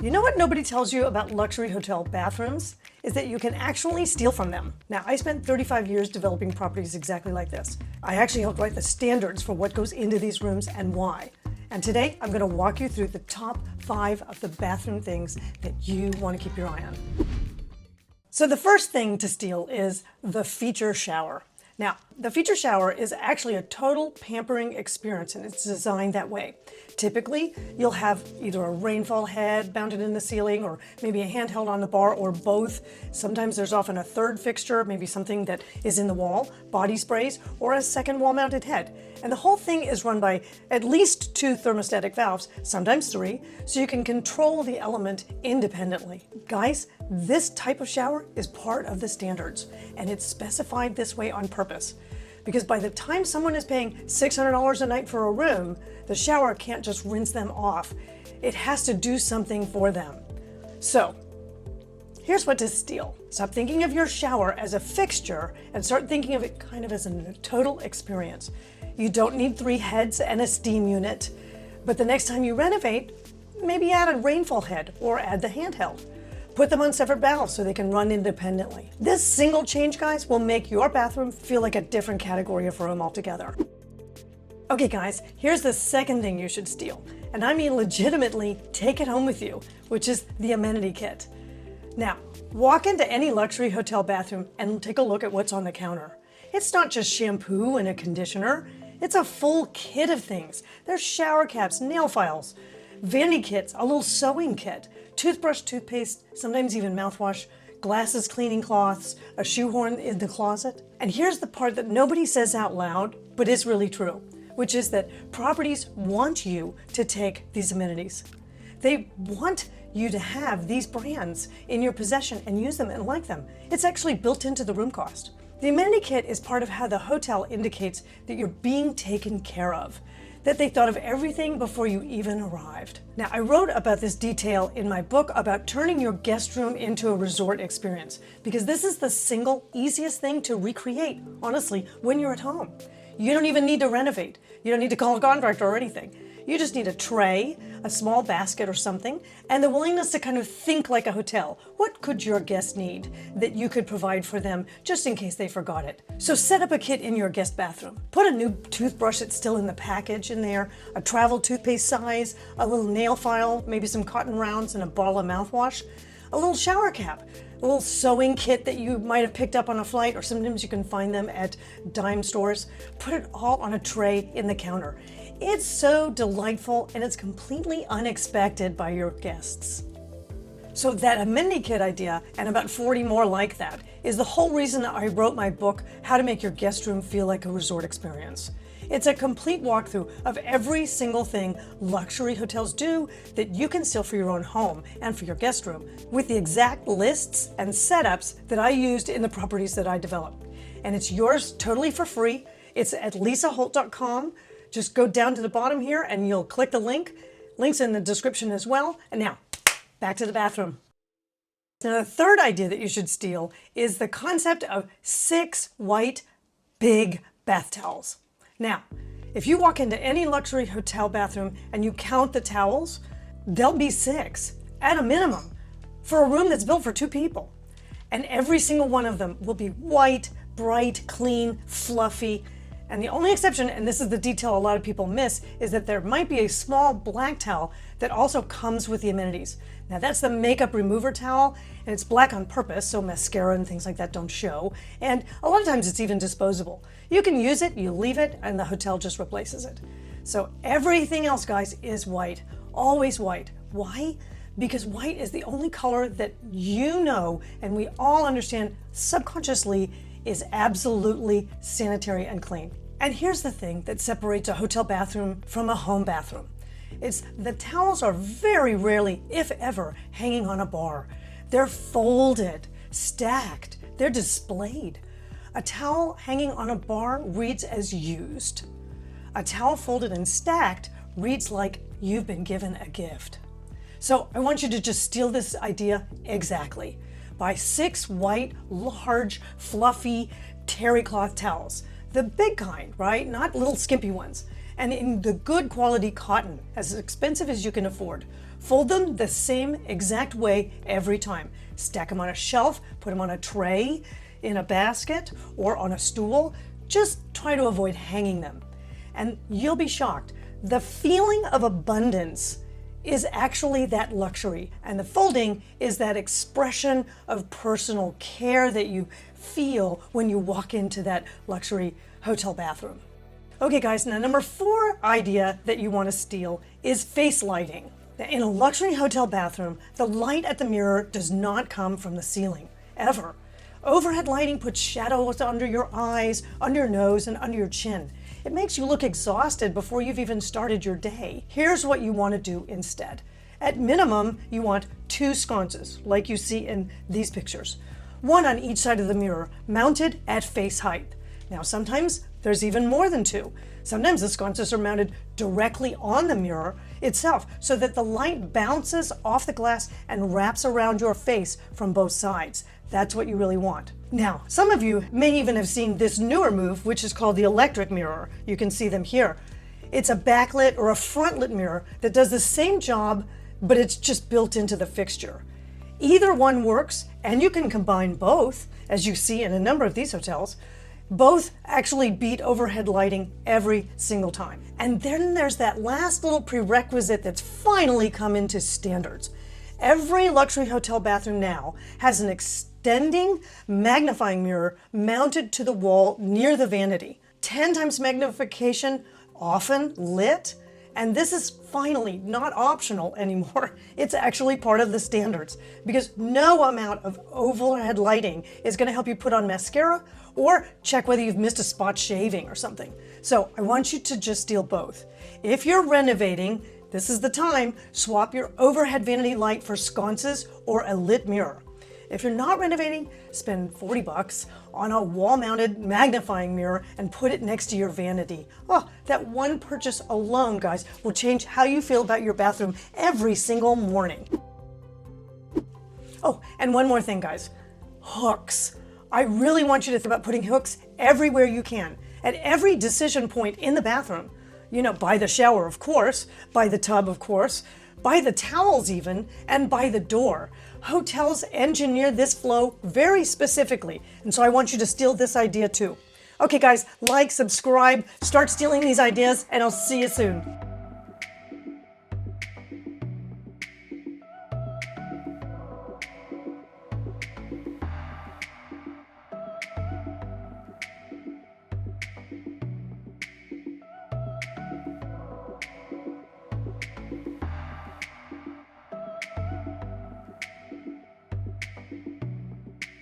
You know what nobody tells you about luxury hotel bathrooms? Is that you can actually steal from them. Now, I spent 35 years developing properties exactly like this. I actually helped write the standards for what goes into these rooms and why. And today, I'm going to walk you through the top 5 of the bathroom things that you want to keep your eye on. So the first thing to steal is the feature shower. Now, the feature shower is actually a total pampering experience, and it's designed that way. Typically, you'll have either a rainfall head mounted in the ceiling or maybe a handheld on the bar or both. Sometimes there's often a third fixture, maybe something that is in the wall, body sprays, or a second wall-mounted head. And the whole thing is run by at least 2 thermostatic valves, sometimes 3, so you can control the element independently. Guys, this type of shower is part of the standards, and it's specified this way on purpose. Because by the time someone is paying $600 a night for a room, the shower can't just rinse them off. It has to do something for them. So, here's what to steal. Stop thinking of your shower as a fixture and start thinking of it kind of as a total experience. You don't need 3 heads and a steam unit, but the next time you renovate, maybe add a rainfall head or add the handheld. Put them on separate valves so they can run independently. This single change, guys, will make your bathroom feel like a different category of room altogether. Okay, guys, here's the second thing you should steal. And I mean legitimately take it home with you, which is the amenity kit. Now, walk into any luxury hotel bathroom and take a look at what's on the counter. It's not just shampoo and a conditioner. It's a full kit of things. There's shower caps, nail files, vanity kits, a little sewing kit, toothbrush, toothpaste, sometimes even mouthwash, glasses, cleaning cloths, a shoehorn in the closet. And here's the part that nobody says out loud, but is really true, which is that properties want you to take these amenities. They want you to have these brands in your possession and use them and like them. It's actually built into the room cost. The amenity kit is part of how the hotel indicates that you're being taken care of, that they thought of everything before you even arrived. Now, I wrote about this detail in my book about turning your guest room into a resort experience, because this is the single easiest thing to recreate, honestly, when you're at home. You don't even need to renovate. You don't need to call a contractor or anything. You just need a tray, a small basket or something, and the willingness to kind of think like a hotel. What could your guest need that you could provide for them just in case they forgot it? So set up a kit in your guest bathroom. Put a new toothbrush that's still in the package in there, a travel toothpaste size, a little nail file, maybe some cotton rounds and a bottle of mouthwash, a little shower cap, a little sewing kit that you might have picked up on a flight, or sometimes you can find them at dime stores. Put it all on a tray in the counter. It's so delightful and it's completely unexpected by your guests. So that amenity kit idea, and about 40 more like that, is the whole reason I wrote my book, How to Make Your Guest Room Feel Like a Resort Experience. It's a complete walkthrough of every single thing luxury hotels do that you can steal for your own home and for your guest room, with the exact lists and setups that I used in the properties that I developed. And it's yours totally for free. It's at lisaholt.com. Just go down to the bottom here and you'll click the link. Link's in the description as well. And now, back to the bathroom. Now, the third idea that you should steal is the concept of 6 white, big bath towels. Now, if you walk into any luxury hotel bathroom and you count the towels, there'll be 6 at a minimum for a room that's built for 2 people. And every single one of them will be white, bright, clean, fluffy. And the only exception, and this is the detail a lot of people miss, is that there might be a small black towel that also comes with the amenities. Now, that's the makeup remover towel, and it's black on purpose, so mascara and things like that don't show. And a lot of times it's even disposable. You can use it, you leave it, and the hotel just replaces it. So everything else, guys, is white, always white. Why? Because white is the only color that you know, and we all understand subconsciously, is absolutely sanitary and clean. And here's the thing that separates a hotel bathroom from a home bathroom. It's the towels are very rarely, if ever, hanging on a bar. They're folded, stacked, they're displayed. A towel hanging on a bar reads as used. A towel folded and stacked reads like you've been given a gift. So I want you to just steal this idea exactly. Buy 6 white, large, fluffy terry cloth towels. The big kind, right? Not little skimpy ones. and in the good quality cotton, as expensive as you can afford. Fold them the same exact way every time. Stack them on a shelf, put them on a tray, in a basket, or on a stool. Just try to avoid hanging them. And you'll be shocked. The feeling of abundance is actually that luxury, and the folding is that expression of personal care that you feel when you walk into that luxury hotel bathroom. Okay guys, now number 4 idea that you want to steal is face lighting. Now, in a luxury hotel bathroom, the light at the mirror does not come from the ceiling, ever. Overhead lighting puts shadows under your eyes, under your nose, and under your chin. It makes you look exhausted before you've even started your day. Here's what you want to do instead. At minimum, you want 2 sconces, like you see in these pictures. 1 on each side of the mirror, mounted at face height. Now, sometimes there's even more than 2. Sometimes the sconces are mounted directly on the mirror itself so that the light bounces off the glass and wraps around your face from both sides. That's what you really want. Now, some of you may even have seen this newer move, which is called the electric mirror. You can see them here. It's a backlit or a frontlit mirror that does the same job, but it's just built into the fixture. Either one works, and you can combine both, as you see in a number of these hotels. Both actually beat overhead lighting every single time. And then there's that last little prerequisite that's finally come into standards. Every luxury hotel bathroom now has an extending magnifying mirror mounted to the wall near the vanity. 10 times magnification, often lit, and this is finally not optional anymore. It's actually part of the standards because no amount of overhead lighting is going to help you put on mascara or check whether you've missed a spot shaving or something. So I want you to just steal both. If you're renovating, this is the time. Swap your overhead vanity light for sconces or a lit mirror. If you're not renovating, spend $40 on a wall-mounted magnifying mirror and put it next to your vanity. Oh, that one purchase alone, guys, will change how you feel about your bathroom every single morning. Oh, and one more thing, guys. Hooks. I really want you to think about putting hooks everywhere you can, at every decision point in the bathroom. You know, by the shower, of course, by the tub, of course, by the towels even, and by the door. Hotels engineer this flow very specifically, and so I want you to steal this idea too. Okay guys, like, subscribe, start stealing these ideas, and I'll see you soon.